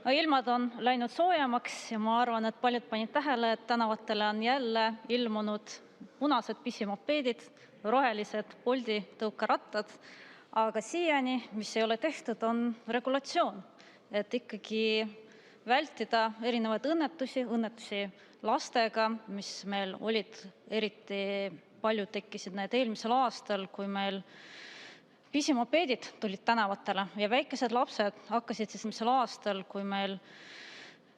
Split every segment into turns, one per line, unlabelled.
Ilmad on läinud soojemaks ja ma arvan, et paljud panid tähele, et tänavatele on jälle ilmunud punased pisimopeedid, rohelised Bolti tõukerattad. Aga siiani, mis ei ole tehtud, on regulatsioon, et ikkagi vältida erinevaid õnnetusi lastega, mis meil olid, eriti paljud tekkisid need eelmisel aastal, kui meil pisimopeedid tulid tänavatele ja väikesed lapsed hakkasid eelmisel aastal, kui meil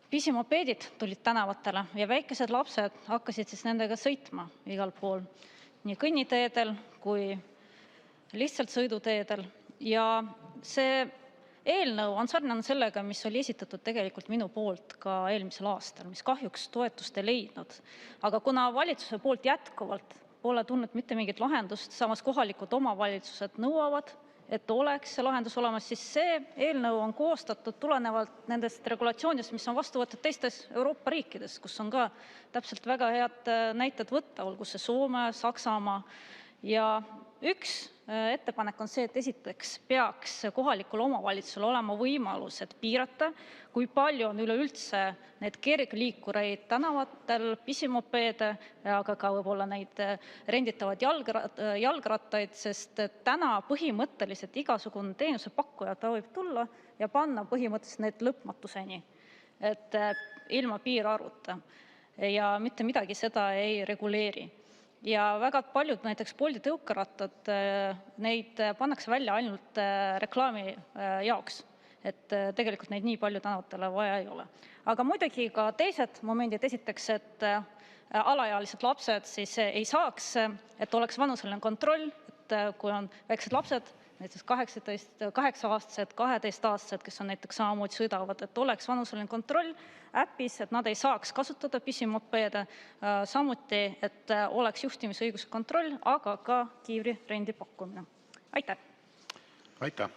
pisimopeedid tulid tänavatele ja väikesed lapsed hakkasid nendega sõitma igal pool, nii kõnniteedel kui lihtsalt sõiduteedel. Ja see eelnõu on sarnane sellega, mis oli esitatud tegelikult minu poolt ka eelmisel aastal, mis kahjuks toetust ei leidnud. Aga kuna valitsuse poolt jätkuvalt pole tulnud mitte mingit lahendust, samas kohalikud omavalitsused nõuavad, et oleks see lahendus olemas, siis see eelnõu on koostatud tulenevalt nendest regulatsioonidest, mis on vastu võetud teistes Euroopa riikides, kus on ka täpselt väga head näited võtta, olgu see Soome, Saksamaa. Ja üks ettepanek on see, et esiteks peaks kohalikul omavalitsusel olema võimalus, et piirata, kui palju on üleüldse neid kergliikureid tänavatel, pisimopeede, aga ka võib-olla neid renditavaid jalgrattaid, sest täna põhimõtteliselt igasugune teenusepakkuja ta võib tulla ja panna põhimõtteliselt need lõpmatuseni, et ilma piirarvuta ja mitte midagi seda ei reguleeri. Ja väga paljud näiteks Bolti tõukerattad, neid pannakse välja ainult reklaami jaoks, et tegelikult neid nii palju tänavatele vaja ei ole. Aga muidugi ka teised momendid, esiteks, et alaealised lapsed siis ei saaks, et oleks vanuseline kontroll, et kui on väiksed lapsed, näiteks 8-aastased, 12-aastased, kes on näiteks samamoodi sõidavad, et oleks vanuseline kontroll äpis, et nad ei saaks kasutada pisimopeede, samuti, et oleks juhtimisõiguse kontroll, aga ka kiivri rendi pakkumine. Aitäh!
Aitäh!